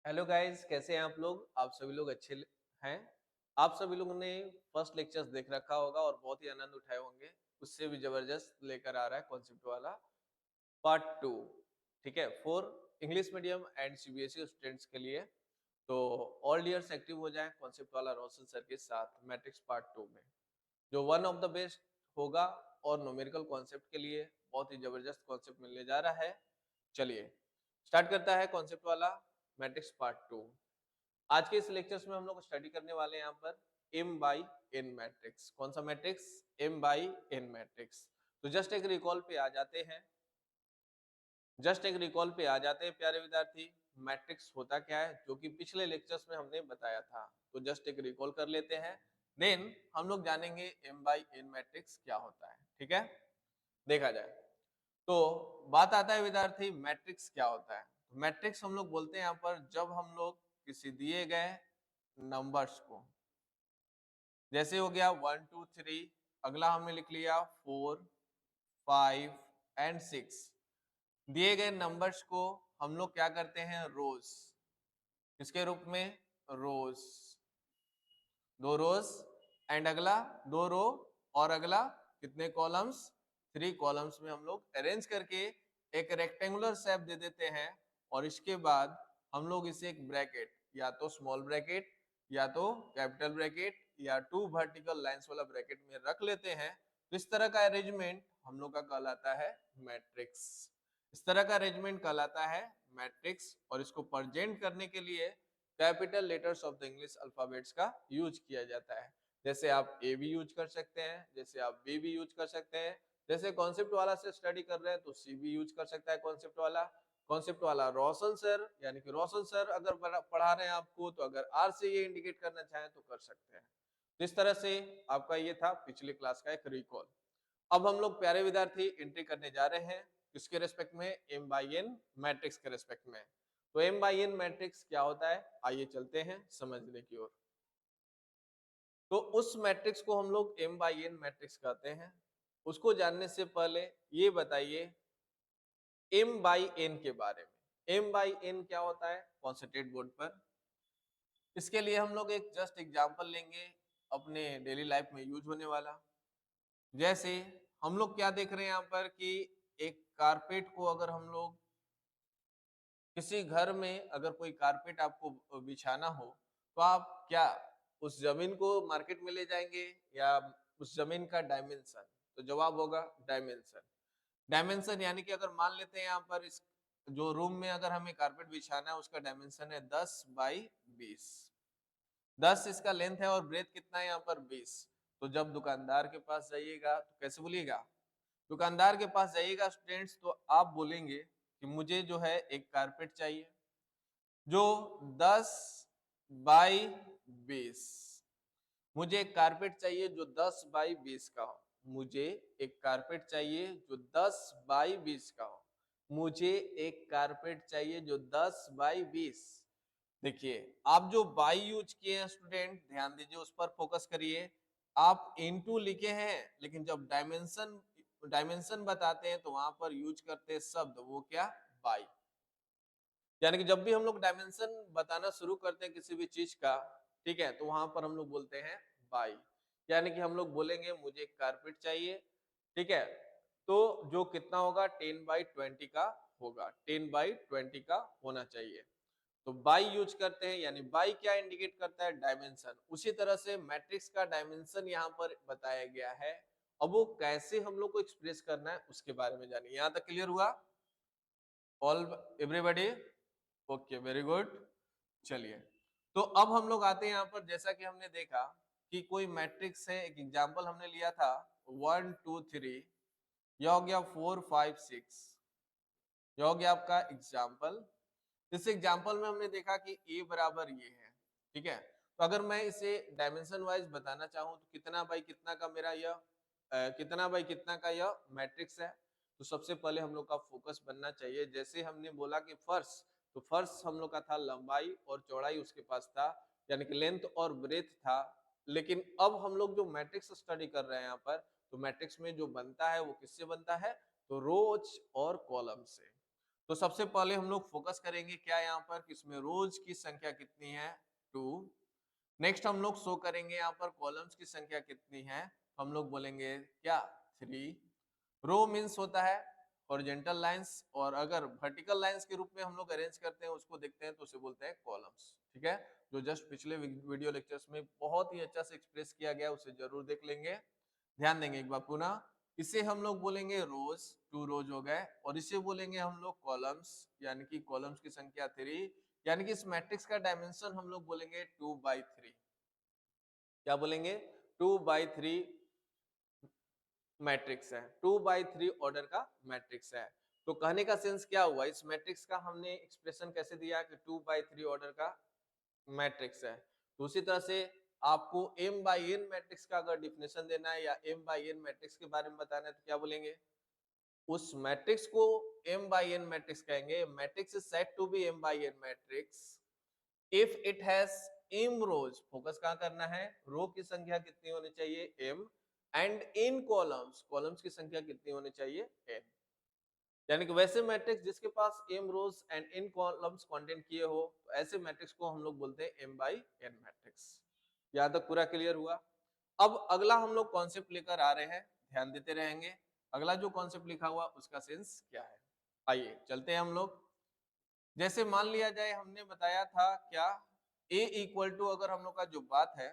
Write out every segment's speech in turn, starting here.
Hello guys, कैसे हैं आप लोग? आप सभी लोग हैं। आप सभी लोगों ने फर्स्ट लेक्चर्स देख रखा होगा और बहुत ही आनंद उठाए होंगे। उससे भी जबरदस्त लेकर आ रहा है कॉन्सेप्ट वाला पार्ट टू। ठीक है, for English medium and CBSE students के लिए। तो ऑल ईयर्स एक्टिव हो जाएं कॉन्सेप्ट वाला रोशन सर के साथ मैट्रिक्स पार्ट टू में, जो वन ऑफ द बेस्ट होगा और न्यूमेरिकल कॉन्सेप्ट के लिए बहुत ही जबरदस्त कॉन्सेप्ट मिलने जा रहा है। चलिए स्टार्ट करता है कॉन्सेप्ट वाला मैट्रिक्स पार्ट टू। आज के इस लेक्चर्स में हम लोग स्टडी करने वाले हैं यहाँ पर m बाई n मैट्रिक्स। कौन सा matrix? m by n matrix. तो जस्ट एक रिकॉल पे आ जाते हैं, प्यारे विद्यार्थी। मैट्रिक्स होता क्या है, जो कि पिछले लेक्चर्स में हमने बताया था। तो जस्ट एक रिकॉल कर लेते हैं, देन हम लोग जानेंगे m बाई n मैट्रिक्स क्या होता है। ठीक है, देखा जाए तो बात आता है विद्यार्थी, मैट्रिक्स क्या होता है। मैट्रिक्स हम लोग बोलते हैं यहाँ पर जब हम लोग किसी दिए गए नंबर्स को, जैसे हो गया 1 2 3, अगला हमने लिख लिया 4 5 एंड 6, दिए गए नंबर्स को हम लोग क्या करते हैं, रोज, किसके रूप में, रोज, दो रोज, एंड अगला दो रो, और अगला कितने कॉलम्स, 3 कॉलम्स में हम लोग अरेंज करके एक रेक्टेंगुलर शेप दे देते हैं। और इसके बाद हम लोग इसे एक ब्रैकेट, या तो स्मॉल ब्रैकेट या तो कैपिटल ब्रैकेट या टू वर्टिकल लाइंस वाला ब्रैकेट में रख लेते हैं। तो इस तरह का अरेंजमेंट हम लोग का कहलाता है मैट्रिक्स। इस तरह का अरेंजमेंट कहलाता है मैट्रिक्स। और इसको प्रेजेंट करने के लिए capital letters of the English alphabets का यूज किया जाता है। जैसे आप ए भी यूज कर सकते हैं, जैसे आप बी भी यूज कर सकते हैं, जैसे कॉन्सेप्ट वाला से स्टडी कर रहे हैं तो सी भी यूज कर सकता है कॉन्सेप्ट वाला रोशन सर, यानी कि रोशन सर अगर पढ़ा रहे हैं आपको, तो अगर आर से ये इंडिकेट करना चाहें तो कर सकते हैं। तो इस तरह से आपका ये था पिछले क्लास का एक रिकॉल। अब हम लोग प्यारे विद्यार्थी एंट्री करने जा रहे हैं किसके रेस्पेक्ट में, m बाई n मैट्रिक्स के रेस्पेक्ट में। तो m बाई n मैट्रिक्स क्या होता है, आइए चलते हैं समझने की ओर। तो उस मैट्रिक्स को हम लोग m बाई n मैट्रिक्स कहते हैं। उसको जानने से पहले ये बताइए m बाई n के बारे में। m बाई n क्या होता है, कॉन्सेंट्रेट बोर्ड पर। इसके लिए हम लोग एक जस्ट एग्जांपल लेंगे अपने डेली लाइफ में यूज होने वाला। जैसे हम लोग क्या देख रहे हैं यहाँ पर कि एक कारपेट को अगर हम लोग किसी घर में, अगर कोई कारपेट आपको बिछाना हो, तो आप क्या उस जमीन को मार्केट में ले जाएंगे या उस जमीन का डायमेंशन? तो जवाब होगा डायमेंशन। डायमेंशन यानी कि अगर मान लेते हैं यहाँ पर इस जो रूम में अगर हमें कारपेट बिछाना है, उसका डायमेंशन है 10 बाई 20। 10 इसका लेंथ है और ब्रेथ कितना है यहाँ पर 20। तो जब दुकानदार के पास जाइएगा तो कैसे बोलिएगा, दुकानदार के पास जाइएगा स्टूडेंट्स, तो आप बोलेंगे कि मुझे जो है एक कारपेट चाहिए जो 10 बाई 20, मुझे एक कारपेट चाहिए जो 10 बाई 20 का हो, मुझे एक कारपेट चाहिए जो 10 बाई 20 का हो, मुझे एक कारपेट चाहिए जो 10 बाई 20। देखिए आप जो बाई यूज किए हैं स्टूडेंट, ध्यान दीजिए, उस पर फोकस करिए। आप इनटू लिखे हैं, लेकिन जब डायमेंशन बताते हैं तो वहां पर यूज करते हैं शब्द, वो क्या, बाई। यानी कि जब भी हम लोग डायमेंशन बताना शुरू करते हैं किसी भी चीज का, ठीक है, तो वहां पर हम लोग बोलते हैं बाई। यानी कि हम लोग बोलेंगे मुझे एक कारपेट चाहिए, ठीक है, तो जो कितना होगा 10 बाई 20 का होगा, 10 बाई 20 का होना चाहिए। तो बाई यूज करते हैं, यानी बाई क्या इंडिकेट करता है, डायमेंशन। उसी तरह से मैट्रिक्स का डायमेंशन यहाँ पर बताया गया है। अब वो कैसे हम लोग को एक्सप्रेस करना है उसके बारे में जानिए। यहाँ तक क्लियर हुआ all everybody? Okay, very good. चलिए, तो अब हम लोग आते हैं यहाँ पर, जैसा कि हमने देखा कि कोई मैट्रिक्स है, एक एग्जांपल हमने लिया था 1 2 3, यह हो गया 4 5 6, यह हो गया आपका एग्जाम्पल। इस एग्जाम्पल में हमने देखा कि ए बराबर ये है, ठीक है। तो अगर मैं इसे डायमेंशन वाइज बताना चाहूँ तो कितना बाई कितना का मेरा यह कितना बाई कितना का यह मैट्रिक्स है, तो सबसे पहले हम लोग का फोकस बनना चाहिए। जैसे हमने बोला कि फर्श, तो फर्श हम लोग का था लंबाई और चौड़ाई उसके पास था, यानी कि लेंथ और ब्रेथ था। लेकिन अब हम लोग जो मैट्रिक्स स्टडी कर रहे हैं यहाँ पर, तो मैट्रिक्स में जो बनता है वो किससे बनता है, तो रोज और कॉलम से। तो सबसे पहले हम लोग फोकस करेंगे क्या यहाँ पर कि इसमें रोज की संख्या कितनी है 2। नेक्स्ट हम लोग शो करेंगे यहाँ पर कॉलम्स की संख्या कितनी है, हम लोग बोलेंगे क्या 3। रो मीन्स होता है हॉरिजॉन्टल लाइंस, और अगर वर्टिकल लाइंस के रूप में हम लोग अरेंज करते हैं उसको देखते हैं तो उसे बोलते हैं कॉलम्स। ठीक है, जो जस्ट पिछले वीडियो लेक्चर्स में बहुत ही अच्छा से एक्सप्रेस किया गया उसे जरूर देख लेंगे, ध्यान देंगे एक बार पुनः। इसे हम लोग बोलेंगे रोज, 2 रोज हो गए, और इसे बोलेंगे हम लोग कॉलम्स, यानी कि कॉलम्स की संख्या 3, यानी कि इस मैट्रिक्स का डायमेंशन हम लोग बोलेंगे 2/3। क्या बोलेंगे 2/3 मैट्रिक्स है, 2/3 ऑर्डर का मैट्रिक्स है। तो कहने का सेंस क्या हुआ, इस मैट्रिक्स का हमने एक्सप्रेशन कैसे दिया कि 2/3 ऑर्डर का मैट्रिक्स है। तो उसी तरह से आपको m/n मैट्रिक्स का अगर डिफिनेशन देना है या m/n मैट्रिक्स के बारे में बताना है तो क्या बोलेंगे, उस मैट्रिक्स को m/n मैट्रिक्स कहेंगे। Matrix is said to be m/n matrix if it has m rows, focus कहां करना है, रो की संख्या कितनी होनी चाहिए m, and n columns, columns की संख्या कितनी होनी चाहिए n। यानी कि वैसे मैट्रिक्स जिसके पास m rows and n columns content किए हो, तो ऐसे मैट्रिक्स को हम लोग बोलते हैं m/n मैट्रिक्स। यहां तक पूरा क्लियर हुआ। अब अगला हम लोग कॉन्सेप्ट लेकर आ रहे हैं, ध्यान देते रहेंगे अगला जो कॉन्सेप्ट लिखा हुआ उसका सेंस क्या है। आइए चलते हैं हम लोग। जैसे मान लिया जाए हमने बताया था क्या a इक्वल टू, अगर हम लोग का जो बात है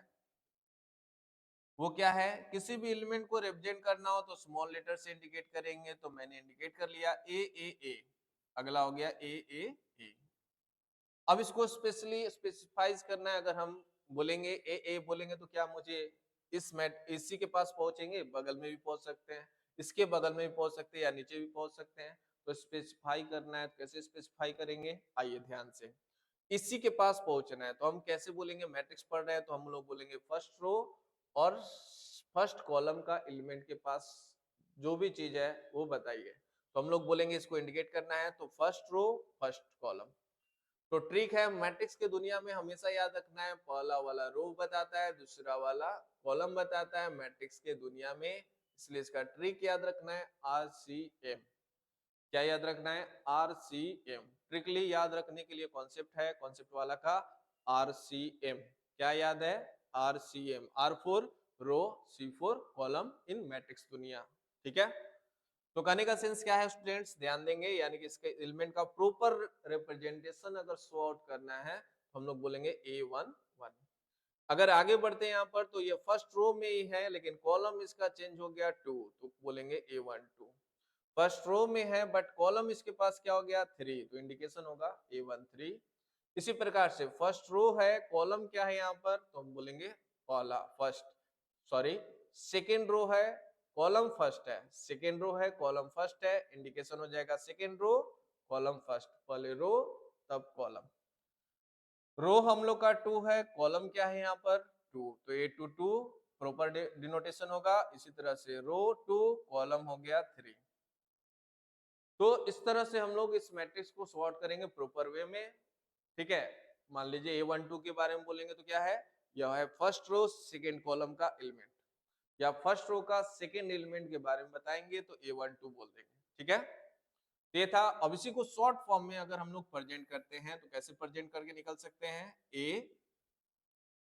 वो क्या है, किसी भी एलिमेंट को रिप्रेजेंट करना हो तो स्मॉल लेटर से इंडिकेट करेंगे, तो मैंने इंडिकेट कर लिया ए। अगला हो गया ए। अब इसको स्पेशली स्पेसिफाइज करना है, अगर हम बोलेंगे ए बोलेंगे तो क्या मुझे इसी के पास पहुंचेंगे, बगल में भी पहुंच सकते हैं, इसके बगल में भी पहुंच सकते हैं, या नीचे भी पहुंच सकते हैं। तो स्पेसिफाई करना है तो कैसे स्पेसिफाई करेंगे, आइए ध्यान से। इसी के पास पहुंचना है तो हम कैसे बोलेंगे, मैट्रिक्स पढ़ रहे हैं तो हम लोग बोलेंगे फर्स्ट रो और फर्स्ट कॉलम का एलिमेंट के पास जो भी चीज है वो बताइए। तो हम लोग बोलेंगे इसको इंडिकेट करना है तो फर्स्ट रो फर्स्ट कॉलम। तो ट्रिक है मैट्रिक्स के दुनिया में हमेशा याद रखना है, पहला वाला रो बताता है, दूसरा वाला कॉलम बताता है मैट्रिक्स के दुनिया में, इसलिए इसका ट्रिक याद रखना है RCM। क्या याद रखना है, RCM। ट्रिकली याद रखने के लिए कॉन्सेप्ट है, कॉन्सेप्ट वाला का RCM। क्या याद है, RCM, R for row, C for column in matrix दुनिया। ठीक है, तो कहने का सेंस क्या है स्टूडेंट्स, ध्यान देंगे, यानी कि इसके एलिमेंट का प्रॉपर रिप्रेजेंटेशन अगर शो आउट करना है तो हम लोग बोलेंगे A11। अगर आगे बढ़ते हैं यहाँ पर तो ये फर्स्ट रो में ही है लेकिन कॉलम इसका चेंज हो गया 2, तो बोलेंगे A12। फर्स्ट रो में है बट कॉलम इसके पास क्या हो गया 3, तो इंडिकेशन होगा A13। इसी प्रकार से फर्स्ट रो है, कॉलम क्या है यहाँ पर, तो हम बोलेंगे पहला फर्स्ट, सॉरी सेकेंड रो है, कॉलम फर्स्ट है, सेकेंड रो है कॉलम फर्स्ट है, इंडिकेशन हो जाएगा सेकेंड रो कॉलम फर्स्ट, पहले रो तब कॉलम। रो हम लोग का 2 है, कॉलम क्या है यहाँ पर 2, तो A22 प्रॉपर डिनोटेशन होगा। इसी तरह से रो 2 कॉलम हो गया 3। तो इस तरह से हम लोग इस मैट्रिक्स को सॉर्ट करेंगे प्रॉपर वे में। ठीक है, मान लीजिए A12 के बारे में बोलेंगे तो क्या है, यह है फर्स्ट रो सेकेंड कॉलम का एलिमेंट, या फर्स्ट रो का सेकेंड एलिमेंट के बारे में बताएंगे तो A12 बोल देंगे। ठीक है, ये था। अब इसी को शॉर्ट फॉर्म में अगर हम लोग प्रेजेंट करते हैं तो कैसे प्रेजेंट करके निकल सकते हैं, ए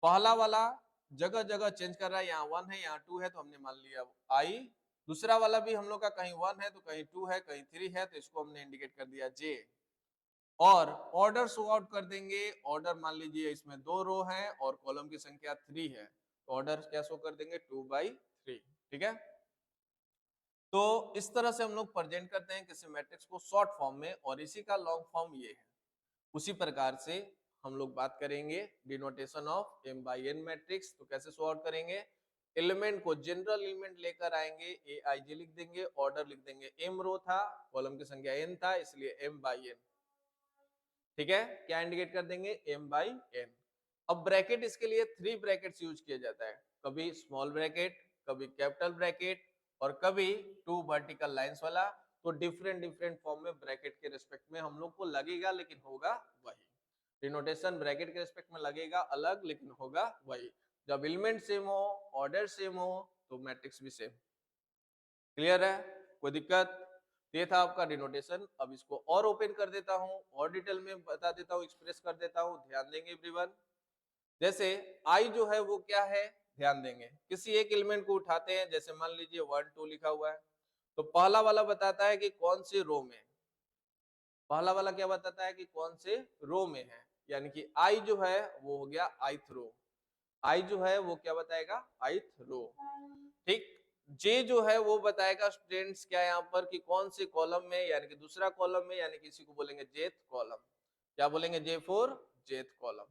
पहला वाला जगह जगह चेंज कर रहा है, यहाँ 1 है यहाँ 2 है तो हमने मान लिया आई। दूसरा वाला भी हम लोग का कहीं 1 है तो कहीं 2 है कहीं 3 है, तो इसको हमने इंडिकेट कर दिया जे। और ऑर्डर शो आउट कर देंगे, ऑर्डर मान लीजिए इसमें 2 रो हैं और कॉलम की संख्या 3 है, तो ऑर्डर क्या शो कर देंगे 2/3। ठीक है, तो इस तरह से हम लोग प्रेजेंट करते हैं किसी मैट्रिक्स को शॉर्ट फॉर्म में, और इसी का लॉन्ग फॉर्म ये है। उसी प्रकार से हम लोग बात करेंगे डिनोटेशन ऑफ m/n मैट्रिक्स, तो कैसे सॉर्ट आउट करेंगे, एलिमेंट को जनरल एलिमेंट लेकर आएंगे, aij लिख देंगे, ऑर्डर लिख देंगे, m रो था कॉलम की संख्या n था इसलिए m/n। ठीक है, क्या इंडिकेट कर देंगे m/n। अब ब्रैकेट इसके लिए 3 ब्रैकेट्स यूज किया जाता है, कभी स्मॉल ब्रैकेट, कभी कैपिटल ब्रैकेट, और कभी 2 वर्टिकल लाइंस वाला। तो डिफरेंट डिफरेंट फॉर्म में ब्रैकेट के रिस्पेक्ट में हम लोग को लगेगा लेकिन होगा वही, डिनोटेशन ब्रैकेट के रिस्पेक्ट में लगेगा अलग लेकिन होगा वही। जब एलिमेंट सेम हो, ऑर्डर सेम हो, तो मैट्रिक्स भी सेम। क्लियर है, कोई दिक्कत। ये था आपका डिनोटेशन। अब इसको और ओपन कर देता हूं और डिटेल में बता देता हूं, एक्सप्रेस कर देता हूं। ध्यान देंगे एवरीवन। जैसे आई जो है वो क्या है, ध्यान देंगे। किसी एक एलिमेंट को उठाते हैं, जैसे मान लीजिए 1 2 लिखा हुआ है, तो पहला वाला बताता है कि कौन से रो में, पहला वाला क्या बताता है कि कौन से रो में है, यानी कि आई जो है वो हो गया आइथ रो। आई जो है वो क्या बताएगा, आइथ रो। ठीक। जे जो है वो बताएगा स्टूडेंट्स क्या यहाँ पर कि कौन से कॉलम में, यानी कि दूसरा कॉलम में, यानी कि इसी को बोलेंगे जेथ कॉलम। क्या बोलेंगे, जे फॉर जेथ कॉलम।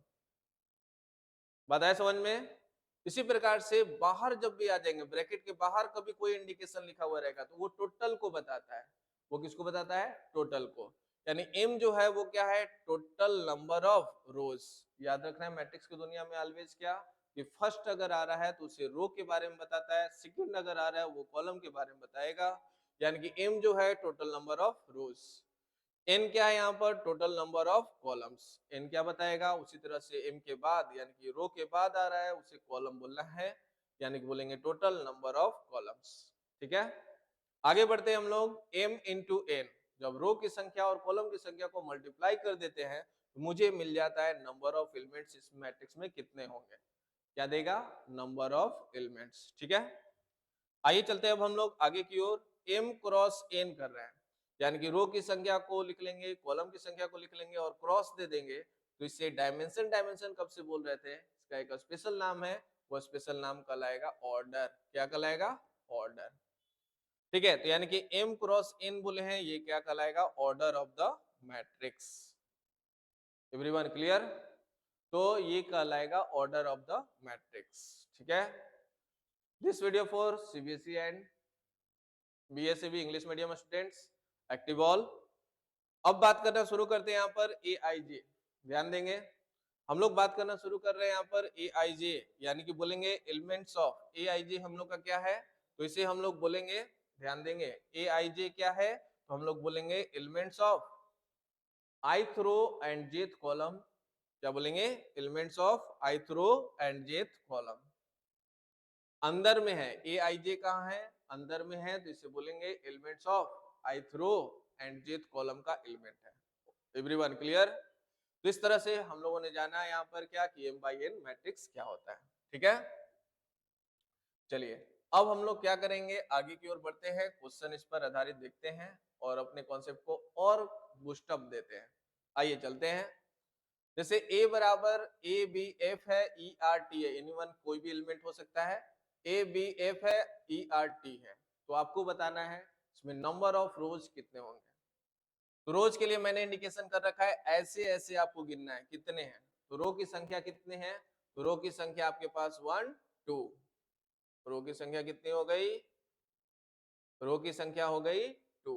बताया समझ में। इसी प्रकार से बाहर जब भी आ जाएंगे, ब्रैकेट के बाहर कभी कोई इंडिकेशन लिखा हुआ रहेगा तो वो टोटल को बताता है। वो किसको बताता है, टोटल को। यानी एम जो है वो क्या है, टोटल नंबर ऑफ रोज। याद रखना है मैट्रिक्स की दुनिया में ऑलवेज क्या, कि फर्स्ट अगर आ रहा है तो उसे रो के बारे में बताता है, सेकंड अगर आ रहा है वो कॉलम के बारे में बताएगा। यानी कि एम जो है total number of rows. N क्या है यहाँ पर, total number of columns. N क्या बताएगा, उसी तरह से एम के बाद यानी कि रो के बाद आ रहा है उसे कॉलम बोलना है, यानी कि बोलेंगे टोटल नंबर ऑफ कॉलम्स। ठीक है, आगे बढ़ते हैं हम लोग। एम इंटू एन, जब रो की संख्या और कॉलम की संख्या को मल्टीप्लाई कर देते हैं तो मुझे मिल जाता है नंबर ऑफ एलिमेंट्स इस मैट्रिक्स में कितने होंगे। क्या देगा, नंबर ऑफ एलिमेंट्स। ठीक है, आइए चलते हैं अब हम लोग आगे की ओर। एम क्रॉस एन कर रहे हैं, यानी कि रो की संख्या को लिख लेंगे, कॉलम की संख्या को लिख लेंगे और क्रॉस दे देंगे, तो इससे डायमेंशन, डायमेंशन कब से बोल रहे थे, इसका एक स्पेशल नाम है, वो स्पेशल नाम कहलाएगा ऑर्डर। क्या कहलाएगा, ऑर्डर। ठीक है, तो यानी कि एम क्रॉस एन बोले हैं, ये क्या कहलाएगा, order of the matrix. Everyone clear. तो ये कहलाएगा ऑर्डर ऑफ द मैट्रिक्स। ठीक है, this video for CBSE and BSE English medium students, active all. अब बात करना शुरू करते हैं यहाँ पर ए आई जे। ध्यान देंगे, हम लोग बात करना शुरू कर रहे हैं यहाँ पर ए आई जे, यानी कि बोलेंगे एलिमेंट्स ऑफ। ए आई जे हम लोग का क्या है, तो इसे हम लोग बोलेंगे, ध्यान देंगे, ए आई जे क्या है, तो हम लोग बोलेंगे elements of ith row and jth column. क्या बोलेंगे, elements of ith row and jth column. अंदर में है, ए आई जे कहाँ है, अंदर में है, तो इसे बोलेंगे elements of ith row and jth column का एलिमेंट है। Everyone clear. तो इस तरह से हम लोगों ने जाना है यहाँ पर क्या, कि एम बाई एन मैट्रिक्स क्या होता है। ठीक है, चलिए अब हम लोग क्या करेंगे, आगे की ओर बढ़ते हैं, क्वेश्चन इस पर आधारित देखते हैं और अपने कॉन्सेप्ट को और बूस्टअप देते हैं। आइए चलते हैं। जैसे ए बराबर ए बी एफ है, ई आर टी है, एनीवन कोई भी एलिमेंट हो सकता है, ए बी एफ है, ई आर टी है, तो आपको बताना है इसमें नंबर ऑफ रोज कितने होंगे। तो रोज के लिए मैंने इंडिकेशन कर रखा है, ऐसे ऐसे आपको गिनना है कितने हैं। तो रो की संख्या कितने हैं, तो रो की संख्या आपके पास 1 2, रो की संख्या कितनी हो गई, रो की संख्या हो गई 2।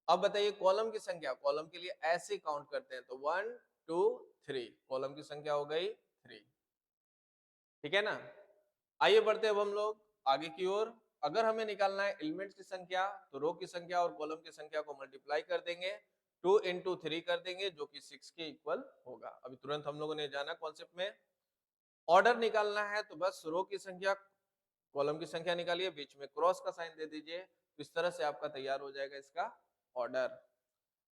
अब बताइए कॉलम की संख्या, कॉलम के लिए ऐसे काउंट करते हैं, तो 1 2 3, कॉलम की संख्या हो गई 3। ठीक है ना, आइए बढ़ते हैं अब हम लोग आगे की ओर। अगर हमें निकालना है एलिमेंट्स की संख्या, तो रो की संख्या और कॉलम की संख्या को मल्टीप्लाई कर देंगे, 2 इंटू 3 कर देंगे, जो कि 6 के इक्वल होगा। अभी तुरंत हम लोगों ने जाना कॉन्सेप्ट में। ऑर्डर निकालना है तो बस रो की संख्या, कॉलम की संख्या निकालिए, बीच में क्रॉस का साइन दे दीजिए, तो इस तरह से आपका तैयार हो जाएगा इसका ऑर्डर।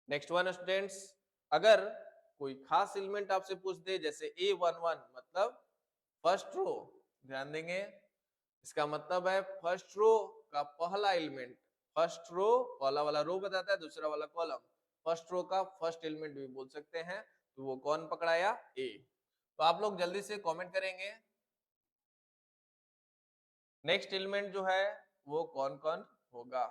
नेक्स्ट वन स्टूडेंट्स, अगर कोई खास एलिमेंट आपसे पूछ दे, जैसे A11 मतलब फर्स्ट रो, ध्यान देंगे, इसका मतलब है फर्स्ट रो का पहला एलिमेंट। फर्स्ट रो, पहला वाला रो बताता है, दूसरा वाला कॉलम, फर्स्ट रो का फर्स्ट एलिमेंट भी बोल सकते हैं, तो वो कौन पकड़ाया, ए। तो आप लोग जल्दी से कमेंट करेंगे नेक्स्ट एलिमेंट जो है वो कौन कौन होगा,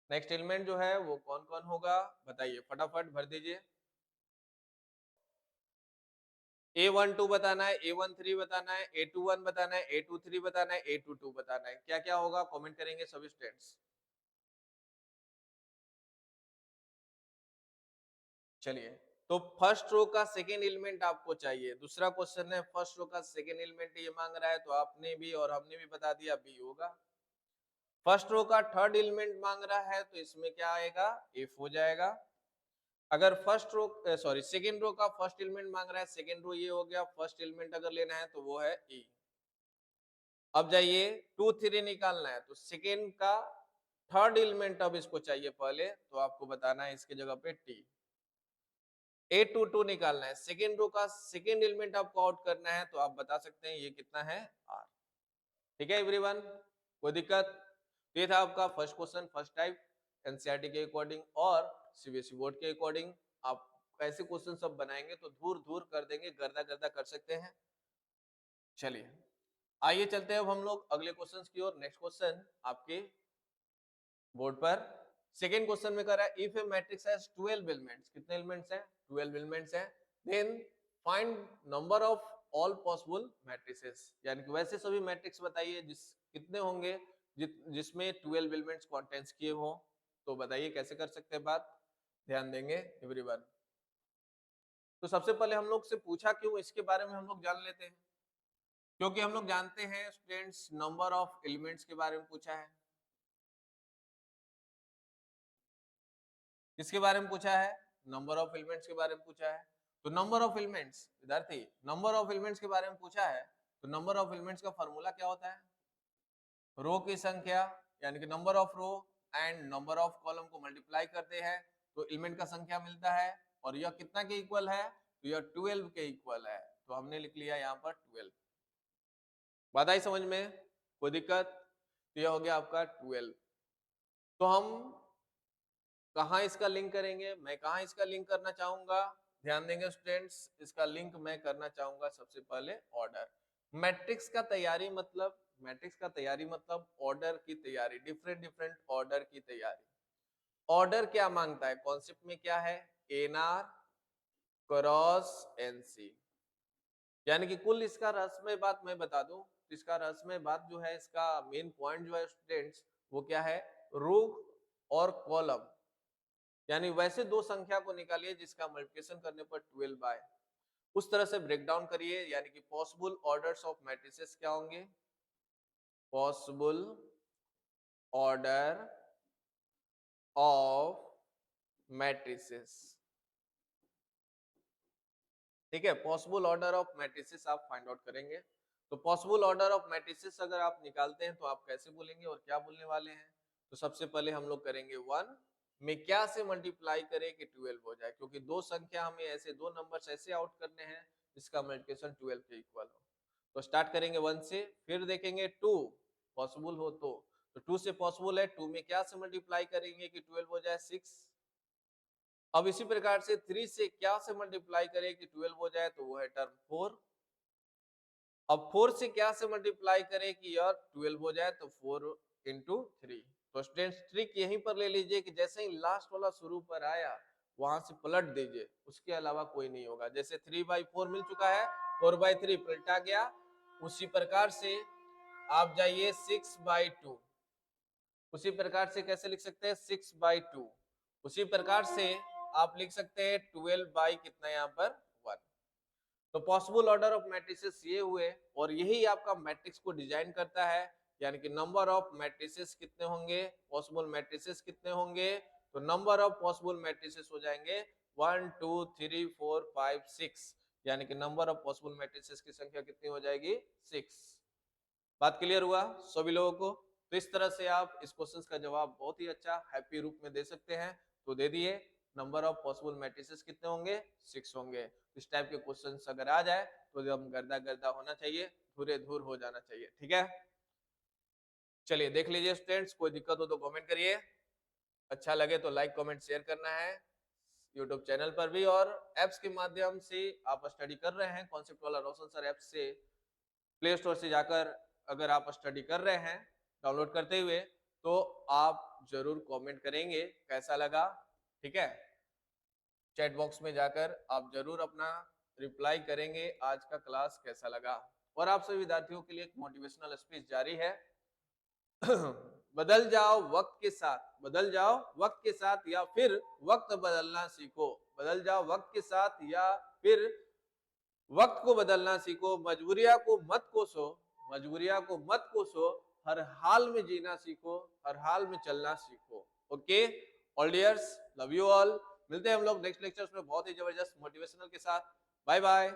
नेक्स्ट एलिमेंट जो है वो कौन कौन होगा, बताइए फटाफट भर दीजिए। A12 बताना है, A13 बताना है, A21 बताना है, A23 बताना है, A22 बताना है, क्या क्या होगा कमेंट करेंगे सभी स्टूडेंट्स। चलिए, तो फर्स्ट रो का सेकेंड एलिमेंट आपको चाहिए। दूसरा क्वेश्चन है फर्स्ट रो का सेकेंड एलिमेंट ये मांग रहा है, तो आपने भी और हमने भी बता दिया बी होगा। फर्स्ट रो का थर्ड एलिमेंट मांग रहा है, तो इसमें क्या आएगा, एफ हो जाएगा। अगर first row sorry second row का फर्स्ट एलिमेंट मांग रहा है, सेकेंड रो ये हो गया, फर्स्ट एलिमेंट अगर लेना है तो वो है ई। अब जाइए 2 3 निकालना है, तो सेकेंड का थर्ड एलिमेंट अब इसको चाहिए पहले, तो आपको बताना है इसके जगह पे टी। 822 निकालना है, सेकेंड रो का सेकेंड एलिमेंट आपको आउट करना है, तो आप बता सकते हैं ये कितना है, आर। ठीक है एवरीवन, कोई दिक्कत? ये था आपका first question, first type, NCERT के अकॉर्डिंग और सीबीएसई बोर्ड के अकॉर्डिंग। आप ऐसे क्वेश्चन सब बनाएंगे तो धूर धूर कर देंगे, गर्दा गर्दा कर सकते हैं। चलिए आइए चलते हैं अब हम लोग अगले क्वेश्चन की ओर। नेक्स्ट क्वेश्चन आपके बोर्ड पर सेकेंड क्वेश्चन में कर रहा है, if a matrix has 12 elements, कितने एलिमेंट्स हैं? 12 एलिमेंट्स हैं, then find number of all possible matrices, यानी कि वैसे सभी मैट्रिक्स बताइए जिस कितने होंगे जिसमें 12 एलिमेंट्स कंटेंट्स किए हो। तो बताइए कैसे कर सकते हैं बात, ध्यान देंगे एवरीवन। तो सबसे पहले हम लोग से पूछा क्यों, इसके बारे में हम लोग जान लेते हैं। क्योंकि हम लोग जानते हैं स्टूडेंट्स, नंबर ऑफ एलिमेंट्स के बारे में पूछा है। किसके बारे में पूछा है? नंबर ऑफ एलिमेंट्स के बारे में पूछा है। तो नंबर ऑफ एलिमेंट्स, विद्यार्थी नंबर ऑफ एलिमेंट्स के बारे में पूछा है, तो नंबर ऑफ एलिमेंट्स का फॉर्मूला क्या होता है? रो की संख्या, यानी कि number of row and number of column को मल्टीप्लाई करते हैं तो एलिमेंट का संख्या मिलता है, और यह कितना के इक्वल है? तो यह 12 के इक्वल है, तो हमने लिख लिया यहाँ पर 12। बात आई समझ में? कोई दिक्कत? तो यह हो गया आपका 12। तो हम कहाँ इसका लिंक करेंगे, मैं कहाँ इसका लिंक करना चाहूंगा, ध्यान देंगे स्टूडेंट्स, इसका लिंक मैं करना चाहूंगा सबसे पहले ऑर्डर। मैट्रिक्स का तैयारी मतलब, मैट्रिक्स का तैयारी मतलब ऑर्डर की तैयारी, डिफरेंट डिफरेंट ऑर्डर की तैयारी। ऑर्डर क्या मांगता है, कॉन्सेप्ट में क्या है? एनआर क्रॉस एनसी, यानी कि कुल इसका रहस्यमय बात मैं बता दूं, इसका रहस्यमय बात जो है, इसका मेन पॉइंट जो है स्टूडेंट्स, वो क्या है? रो और कॉलम, यानी वैसे दो संख्या को निकालिए जिसका मल्टीप्लिकेशन करने पर 12 बाय, उस तरह से ब्रेक डाउन करिए, यानी कि पॉसिबल ऑर्डर्स ऑफ मैट्रिसेस क्या होंगे? पॉसिबल ऑर्डर ऑफ मैट्रिसेस, ठीक है, पॉसिबल ऑर्डर ऑफ मैट्रिसेस आप फाइंड आउट करेंगे। तो पॉसिबल ऑर्डर ऑफ मैट्रिसेस अगर आप निकालते हैं तो आप कैसे बोलेंगे और क्या बोलने वाले हैं? तो सबसे पहले हम लोग करेंगे 1 में क्या से मल्टीप्लाई करें कि 12 हो जाए, क्योंकि दो संख्या हमें ऐसे, दो नंबर्स ऐसे आउट करने हैं जिसका मल्टीप्लिकेशन 12 के इक्वल हो। तो स्टार्ट करेंगे 1 से, फिर देखेंगे 2 पॉसिबल हो तो 2 से पॉसिबल है, 2 में क्या से मल्टीप्लाई करेंगे कि 12 हो जाए? 6। अब इसी प्रकार से 3 से क्या से मल्टीप्लाई करें कि 12 हो जाए? तो वो है टर्म 4। अब 4 से क्या से मल्टीप्लाई करें कि यार 12 हो जाए? तो 4 इंटू 3। तो स्टूडेंट्स ट्रिक यहीं पर ले लीजिए कि जैसे ही लास्ट वाला शुरू पर आया वहां से पलट दीजिए, उसके अलावा कोई नहीं होगा। जैसे 3/4 मिल चुका है, 4/3 पलटा गया, उसी प्रकार से आप जाइए 6/2, उसी प्रकार से कैसे लिख सकते हैं? 6/2। उसी प्रकार से आप लिख सकते हैं 12 बाई कितना यहाँ पर 1। तो पॉसिबल ऑर्डर ऑफ मैट्रिसेस ये हुए, और यही आपका मैट्रिक्स को डिजाइन करता है, यानी कि नंबर ऑफ मैट्रिसेस कितने होंगे, पॉसिबल मैट्रिसेस कितने होंगे? तो नंबर ऑफ पॉसिबल मैट्रिसेस हो जाएंगे 1 2 3 4 5 6, यानी कि नंबर ऑफ पॉसिबल मैट्रिसेस की संख्या कितनी हो जाएगी? 6। बात क्लियर हुआ सभी लोगों को? तो इस तरह से आप इस क्वेश्चन का जवाब बहुत ही अच्छा हैप्पी रूप में दे सकते हैं। तो दे दिए, नंबर ऑफ पॉसिबल मैट्रिसेस कितने होंगे? 6 होंगे। इस टाइप के क्वेश्चन अगर आ जाए तो एकदम गर्दा गर्दा होना चाहिए, धूरे धूर हो जाना चाहिए। ठीक है, चलिए देख लीजिए स्टूडेंट्स, कोई दिक्कत हो तो कमेंट करिए, अच्छा लगे तो लाइक कमेंट शेयर करना है यूट्यूब चैनल पर भी, और एप्स के माध्यम से आप स्टडी कर रहे हैं कॉन्सेप्ट वाला रोशन सर ऐप से, प्ले स्टोर से जाकर अगर आप स्टडी कर रहे हैं डाउनलोड करते हुए, तो आप जरूर कमेंट करेंगे कैसा लगा। ठीक है, चैट बॉक्स में जाकर आप जरूर अपना रिप्लाई करेंगे आज का क्लास कैसा लगा। और आप सभी विद्यार्थियों के लिए एक मोटिवेशनल स्पीच जारी है। बदल जाओ वक्त के साथ, बदल जाओ वक्त के साथ, या फिर वक्त बदलना सीखो। बदल जाओ वक्त के साथ या फिर वक्त को बदलना सीखो। मजबूरियां को मत कोसो, मजबूरियां को मत कोसो, हर हाल में जीना सीखो, हर हाल में चलना सीखो। Okay all dears, love you all. मिलते हैं हम लोग नेक्स्ट लेक्चर्स में बहुत ही जबरदस्त मोटिवेशनल के साथ। Bye bye.